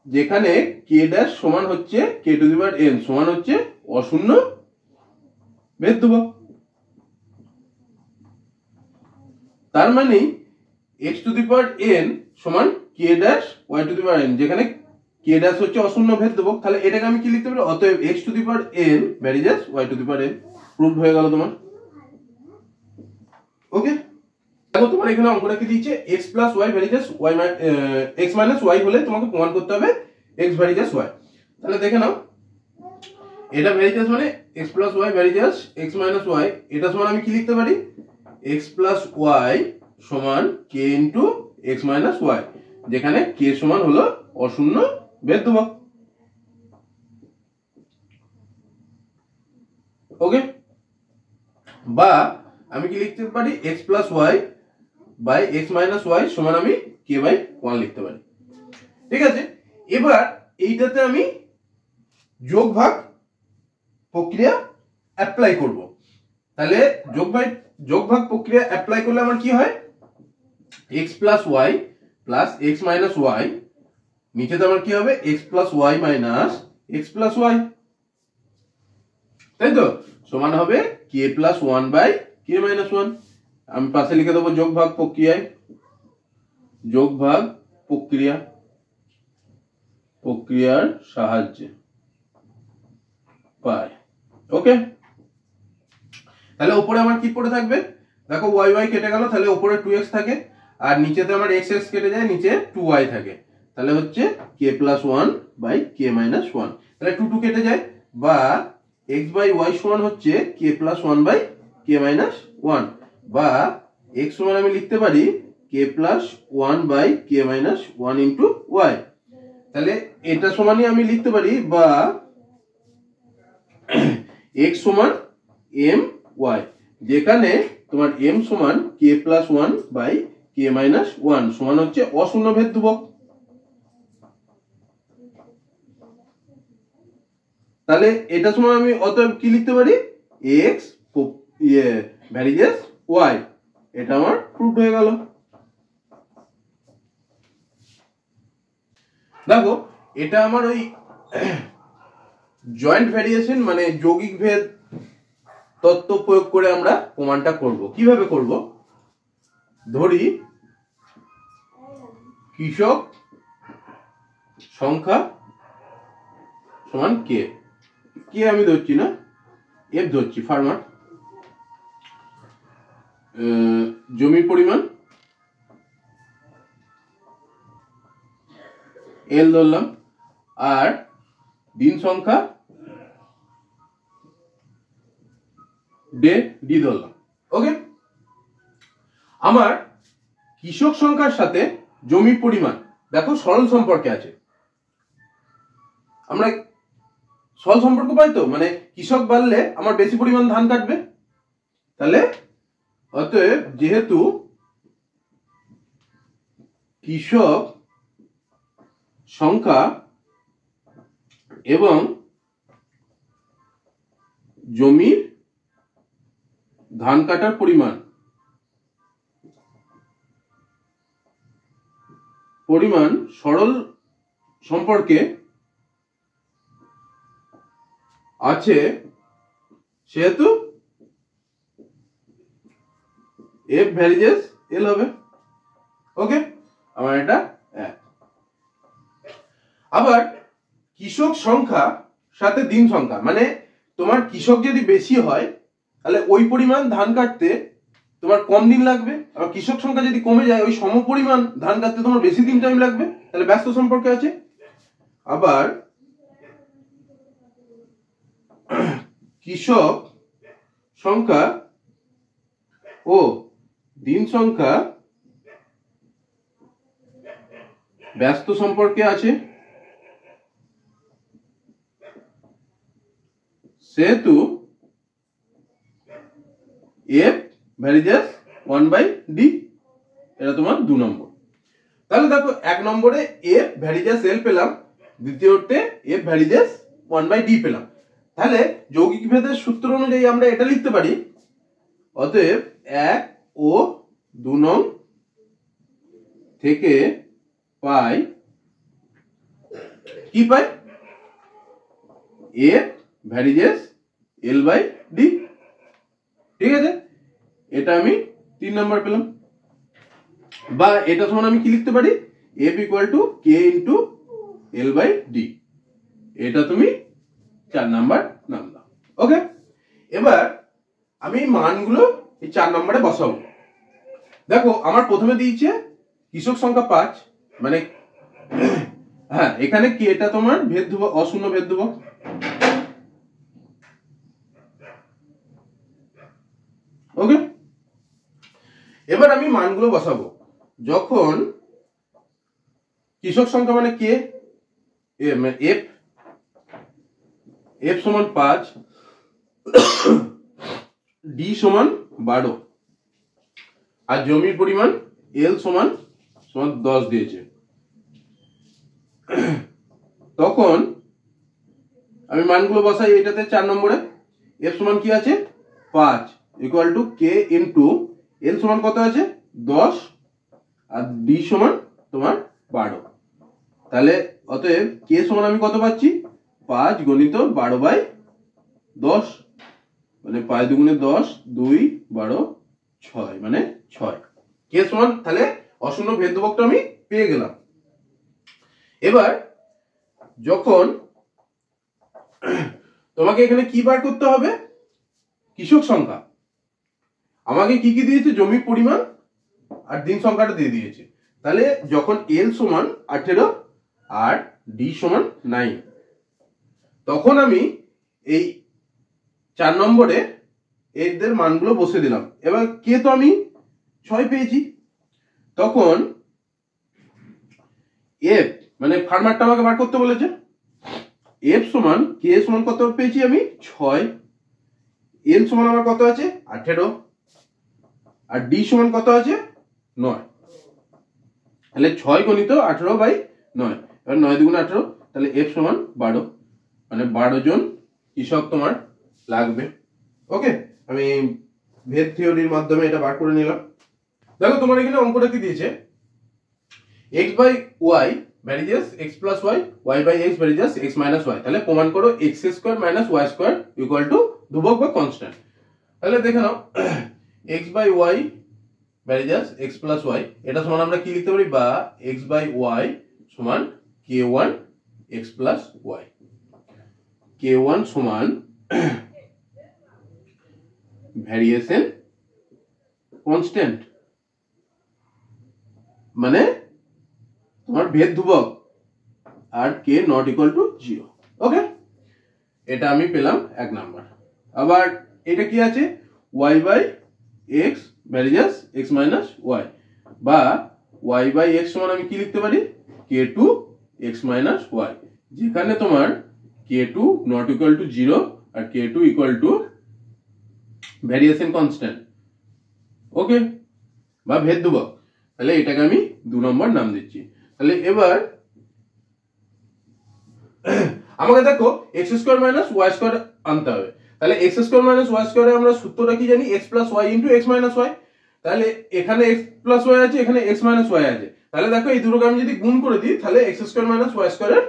যেখানে k ড্যাশ সমান হচ্ছে k to the power n সমান হচ্ছে অশূন্য ভেদ ধ্রুবক, তার মানে x to the power n সমান k dash y to the power n, যেখানে k ড্যাশ হচ্ছে অশূন্য ভেদ ধ্রুবক, তাহলে এটাকে আমি কি লিখতে পারি, অতএব x to the power n varies as y to the power n, proofed হয়ে গেল তোমার। ওকে, দেখো তোমার এখানে অঙ্কটা কি দিয়েছে x plus y varies as y x minus y হলে তোমাকে প্রমাণ করতে হবে x ভ্যারিজেস y, তাহলে দেখে নাও এটা ভ্যারিজেস মানে x plus y varies x minus y, এটা সমান আমি কি লিখতে পারি x প্লাস y সমান k into x minus y, যেখানে k সমান হলো অশূন্য ভেদ ধ্রুবক। ওকে, বা আমি কি লিখতে পারি x plus y by x minus y সমান আমি k/1 লিখতে পারি। ঠিক আছে, এবার এইটাতে আমি যোগ ভাগ প্রক্রিয়া অ্যাপ্লাই করব। তাহলে যোগ ভাগ প্রক্রিয়া অ্যাপ্লাই করলে আমার কি হয়, x plus y plus x minus y, নিচেতে আমার কি হবে x plus y minus x plus y, তাই তো, সমান হবে k plus one by K minus one. আমি পাশে লিখে দেবো যোগ ভাগ প্রক্রিয়ায়, যোগ ভাগ প্রক্রিয়ার সাহায্যে পাই। ওকে, তাহলে উপরে আমার কি পড়ে থাকবে, দেখো ওয়াই ওয়াই কেটে গেল, তাহলে উপরে 2x থাকে, আর নিচেতে আমার x x কেটে যায়, নিচে 2y থাকে, তাহলে হচ্ছে k plus one by K minus one, তাহলে 2 2 কেটে যায়, বা x বাই ওয়াই সমান হচ্ছে k plus one by K minus one, বা x সমান আমি লিখতে পারি k plus one by K minus one into Y. তাহলে এটা সমানই আমি লিখতে পারি, বা x সমান m y, যেখানে তোমার m সমান k plus one by K minus one সমান হচ্ছে অশূন্য ভেদ ধ্রুবক। তাহলে এটা সমান আমি অতএব কি লিখতে পারি, x ভ্যারিজেস y, এটা আমার প্রুফ হয়ে গেল। দেখো এটা আমার ওই জয়েন্ট ভ্যারিয়েশন মানে যৌগিক ভেদ তত্ত্ব প্রয়োগ করে আমরা প্রমাণটা করব। কিভাবে করব, ধরি কৃষক সংখ্যা সমান কে, কে আমি ধরছি না, এফ ধরছি, ফার্মার, জমির পরিমাণ এল ধরলাম, আর দিন সংখ্যা ডি ধরলাম। ওকে, আমার কৃষক সংখ্যার সাথে জমির পরিমাণ দেখো সরল সম্পর্কে আছে, আমরা সরল সম্পর্ক পাই তো, মানে কৃষক বাড়লে আমার বেশি পরিমাণ ধান কাটবে, তাহলে অতএব যেহেতু কৃষক সংখ্যা এবং জমির ধান কাটার পরিমাণ সরল সম্পর্কে আছে, সেহেতু এফ ভ্যারিজেস এল হবে। ওকে, আমার এটা এক। আবার কৃষক সংখ্যা সাথে দিন সংখ্যা, মানে তোমার কৃষক যদি বেশি হয় তাহলে ওই পরিমাণ ধান কাটতে তোমার কম দিন লাগবে, আর কৃষক সংখ্যা যদি কমে যায় ওই সম পরিমাণ ধান কাটতে তোমার বেশি দিন টাইম লাগবে, তাহলে ব্যস্ত সম্পর্কে আছে। আবার কৃষক সংখ্যা ও দিন সংখ্যা ব্যস্ত সম্পর্কে আছে, সেহেতু F varies one by D, এটা তোমার 2 নম্বর। তাহলে দেখো 1 নম্বরে এফ ভ্যারিজেস এল পেলাম, দ্বিতীয়তে F varies one by D পেলাম। তাহলে যৌগিক ভেদের সূত্র অনুযায়ী আমরা এটা লিখতে পারি, অতএব 1 ও 2 নং থেকে পাই কি পাই, f varies l by d. ঠিক আছে, এটা আমি 3 নাম্বার পেলাম, বা এটা সমান আমি কি লিখতে পারি, F equal to K into L by D, এটা তুমি 4 নাম্বার নাম দাও। ওকে, এবার আমি মানগুলো এই 4 নম্বরে বসাবো। দেখো আমার প্রথমে দিয়েছে কৃষক সংখ্যা 5, মানে হ্যাঁ এখানে কি এটা তোমার ভেদ ধ্রুবক, অশূন্য ভেদ ধ্রুবক। ওকে, এবার আমি মানগুলো বসাবো। যখন কৃষক সংখ্যা মানে কে, এফ, এফ সমান 5, ডি সমান 12, আর জমির পরিমাণ এল সমান সমান 10 দিয়েছে, তখন আমি মানগুলো বসাই এটাতে 4 নম্বরে। এফ সমান কি আছে 5 ইকুয়াল টু কে ইন্টু এল সমান কত আছে 10 আর ডি সমান তোমার 12। তাহলে অতএব কে সমান আমি কত পাচ্ছি 5 গণিত 12/10, মানে 5 দুগুণে 10, 2 12 6, মানে 6। কে সমান তাহলে অশূন্য ভেদ ধ্রুবকটা আমি পেয়ে গেলাম। এবার যখন তোমাকে এখানে কি বার করতে হবে কৃষক সংখ্যা, আমাকে কি কি দিয়েছে জমির পরিমাণ আর দিন সংখ্যাটা দিয়ে দিয়েছে। তাহলে যখন এল সমান 18 আর ডি সমান 9, তখন আমি এই 4 নম্বরে এদের মানগুলো বসে দিলাম। এবার কে তো আমি 6 পেয়েছি, তখন এফ মানে ফার্মারটা আমাকে বার করতে বলেছে। এফ সমান কে সমান কত পেয়েছি আমি 6, এল সমান আমার কত আছে 18 আর ডি সমান কত আছে 9। তাহলে 6 গণিত 18/9, এবার 9 দুগুণে 18, তাহলে এফ সমান 12, মানে 12 জন কৃষক তোমার লাগবে। ওকে, আমি ভেদ থিওরির মাধ্যমে এটা বার করে নিলাম। দেখো তোমার এখানে অঙ্কটা কি দিয়েছে, x by y varies x plus y, y by x varies x minus y। তাহলে প্রমাণ করো x square minus y square equal to ধ্রুবক বা কনস্ট্যান্ট। তাহলে দেখে নাও x by y varies x plus y, এটা সমান আমরা কি লিখতে পারি, বা x বাই y সমান k1 x plus y। k1 সমান ভ্যারিয়েশন কনস্ট্যান্ট, মানে তোমার ভেদ ধ্রুবক, আর k নট ইকুয়াল টু 0। ওকে, এটা আমি পেলাম 1 নাম্বার। আবার এটা কি আছে y by x varies x minus y, বা y বাই x সমান আমি কি লিখতে পারি k2 x মাইনাস y, যেখানে তোমার k2 নট ইকুয়াল টু 0 আর k2 equal to variation constant. Okay, বা ভেদ ধ্রুবক। তাহলে এটাকে আমি 2 নম্বর নাম দিচ্ছি। তাহলে এবার আমাকে দেখো x square minus y square আনতে হবে। তাহলে x স্কয়ার মাইনাস y স্কয়ারে আমরা সূত্রটা কি জানি, x plus y into x minus y। তাহলে এখানে x প্লাস y আছে, এখানে x মাইনাস y আছে। তাহলে দেখো এই দুটোকে আমি যদি গুণ করে দিই, তাহলে x স্কয়ার মাইনাস y স্কয়ারের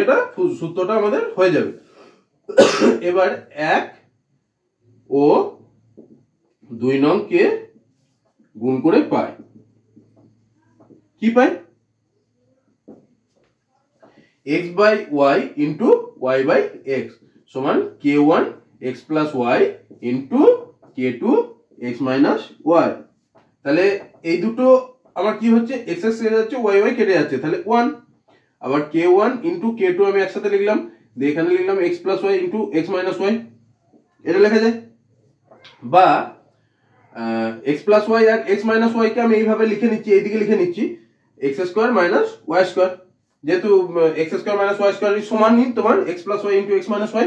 এটা সূত্রটা আমাদের হয়ে যাবে। এবার 1 ও 2 নং কে গুণ করে পাই, কি পাই x by y into y by x সমান k1 x plus y into k2 x minus y। তাহলে এই দুটো আমার কি হচ্ছে x x কেটে যাচ্ছে, y y কেটে যাচ্ছে, তাহলে 1। আবার k1 ইন্টু k2 আমি একসাথে লিখলাম, দিয়ে এখানে লিখলাম x plus y into x minus y, এটা লেখা যায়। বা x প্লাস y আর x মাইনাস y কে আমি এইভাবে লিখে নিচ্ছি, এইদিকে লিখে নিচ্ছি x square minus y square, যেহেতু x square minus y square সমানই তোমার x plus y into x minus y।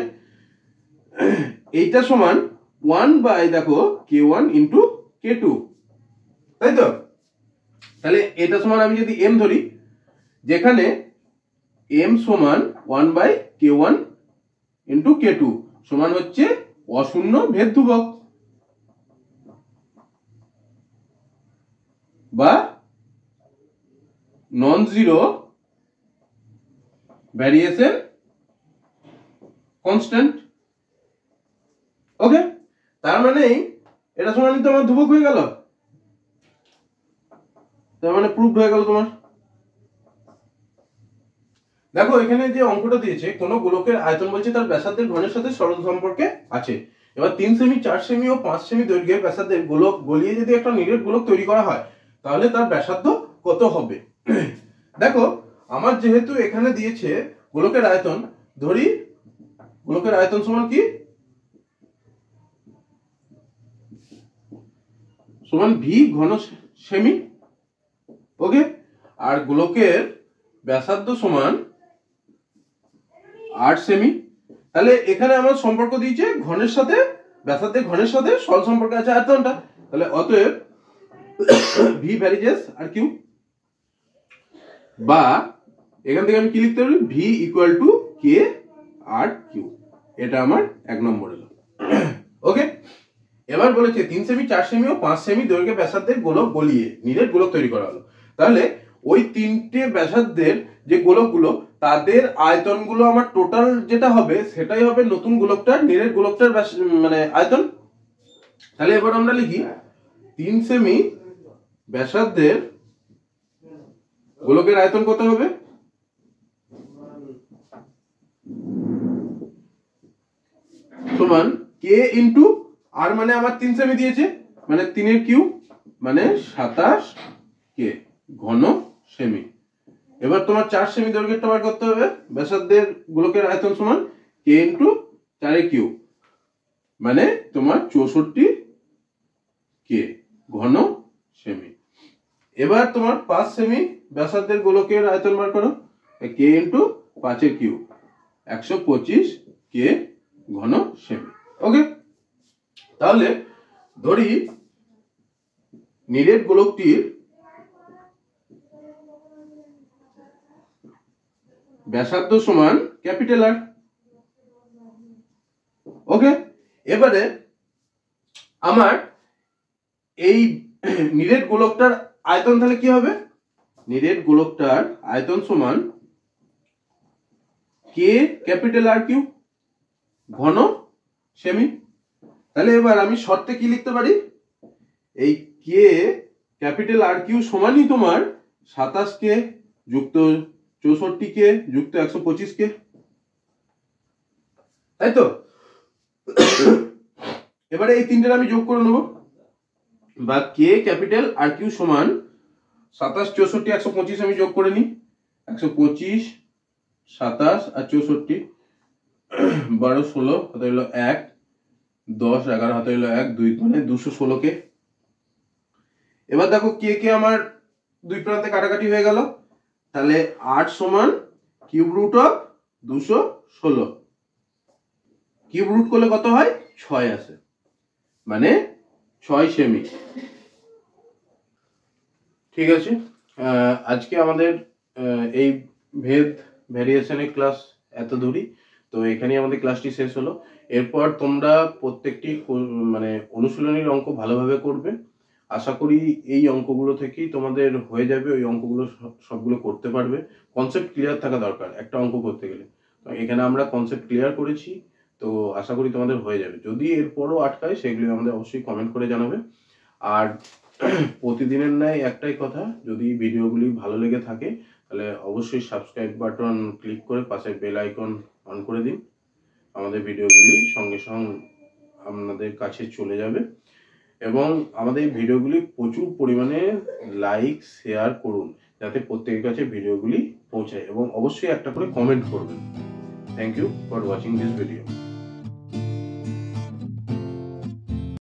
এইটা সমান 1 বাই দেখো k1 ইনটু k2, তাই তো। তাহলে এটা সমান আমি যদি m ধরি, যেখানে m সমান 1 বাই k1 ইনটু k2 সমান হচ্ছে অশূন্য ভেদ ধ্রুবক, বা নন জিরো ভ্যারিয়েশন কনস্ট্যান্ট। ওকে, তার মানে এটা সমানই তো আমার ধ্রুবক হয়ে গেল, তার মানে প্রুফড হয়ে গেল তোমার। দেখো এখানে যে অঙ্কটা দিয়েছে, কোন গোলকের আয়তন বলছে তার ব্যাসার্ধের ঘনের সাথে সরল সম্পর্কে আছে। এবার 3 সেমি 4 সেমি ও 5 সেমি দৈর্ঘ্যের ব্যাসার্ধের গোলক গলিয়ে যদি একটা নিরেট গোলক তৈরি করা হয়, তাহলে তার ব্যাসার্ধ কত হবে। দেখো আমার যেহেতু এখানে দিয়েছে গোলকের আয়তন, ধরি গোলকের আয়তন সমান কি সমান v ঘন সেমি। ওকে, আর গোলকের ব্যাসার্ধ সমান 8 সেমি। তাহলে এখানে আমার সম্পর্ক দিয়েছে ঘনের সাথে ব্যাসার্ধের ঘনের সাথে সরল সম্পর্ক আছে আয়তনটা। তাহলে অতএব v ভ্যারিজেস আর কিউ বা এখান থেকে আমি কি লিখতে পারি, V equal to K R Q. এটা আমার 1 নম্বর এলো। ওকে, এবার বলেছে 3 সেমি 4 সেমি ও 5 সেমি দৈর্ঘ্যে ব্যাসার্ধের গোলক গলিয়ে নিরেট গোলক তৈরি করা হলো। তাহলে ওই তিনটে ব্যাসার্ধের যে গোলকগুলো তাদের আয়তনগুলো আমার টোটাল যেটা হবে সেটাই হবে নতুন গোলকটার নিরেট গোলকটার মানে আয়তন। তাহলে এবার আমরা লিখি 3 সেমি ব্যাসার্ধের গোলকের আয়তন কত হবে, সমান কে ইন্টু আর, মানে আমার 3 সেমি দিয়েছে মানে 3 এর কিউব মানে 27 কে ঘন সেমি। এবার তোমার 4 সেমি দৈর্ঘ্যটা বার করতে হবে, ব্যাসার্ধের গোলকের আয়তন সমান কে ইন্টু 4 এর কিউব মানে তোমার 64 কে ঘন সেমি। এবার তোমার 5 সেমি ব্যাসার্ধের গোলকের আয়তন বার করো, কে ইন্টু 5 এর কিউব 125 কে ঘন সেমি। ওকে, তাহলে ধরি নিরেট গোলকটির ব্যাসার্ধ সমান ক্যাপিটাল আর। ওকে, এবারে আমার এই নিরেট গোলকটার আয়তন তাহলে কি হবে, নিরেট গোলকটার আয়তন সমান কে ক্যাপিটাল আর কিউ ঘন সেমি। তাহলে এবার আমি শর্তে কি লিখতে পারি, এই কে ক্যাপিটাল আর কিউ সমানই তোমার 27 কে যুক্ত 64 কে যুক্ত 125 কে, তাই তো। এবারে এই তিনটের আমি যোগ করে নেব, বা কে ক্যাপিটাল আর কিউ সমান 27 64 125 আমি যোগ করে নিই, 125 27 আর 64 12 16 হাতে হলো 1 10 11 হাতে হলো 1 2 মানে 216 কে। এবার দেখো কে কে আমার দুই প্রান্তে কাটাকাটি হয়ে গেল, তাহলে 8 সমান cube root of 216, cube root করলে কত হয় 6 আসে মানে 6 সেমি। ঠিক আছে, আজকে আমাদের এই ভেদ ভ্যারিয়েশনের ক্লাস এত দূরই। তো এখানেই আমাদের ক্লাসটি শেষ হলো। এরপর তোমরা প্রত্যেকটি মানে অনুশীলনীর অঙ্ক ভালোভাবে করবে। আশা করি এই অঙ্কগুলো থেকেই তোমাদের হয়ে যাবে, ওই অঙ্কগুলো সবগুলো করতে পারবে। কনসেপ্ট ক্লিয়ার থাকা দরকার একটা অঙ্ক করতে গেলে। তো এখানে আমরা কনসেপ্ট ক্লিয়ার করেছি, তো আশা করি তোমাদের হয়ে যাবে। যদি এরপরও আটকায় সেগুলো আমাদের অবশ্যই কমেন্ট করে জানাবে। আর প্রতিদিনের ন্যায় একটাই কথা, যদি ভিডিওগুলি ভালো লেগে থাকে তাহলে অবশ্যই সাবস্ক্রাইব বাটন ক্লিক করে পাশে বেল আইকন অন করে দিন। আমাদের ভিডিওগুলি সঙ্গে সঙ্গে আপনাদের কাছে চলে যাবে। এবং আমাদের ভিডিওগুলি প্রচুর পরিমাণে লাইক শেয়ার করুন যাতে প্রত্যেকের কাছে ভিডিওগুলি পৌঁছায়, এবং অবশ্যই একটা করে কমেন্ট করবেন। Thank you for watching this video.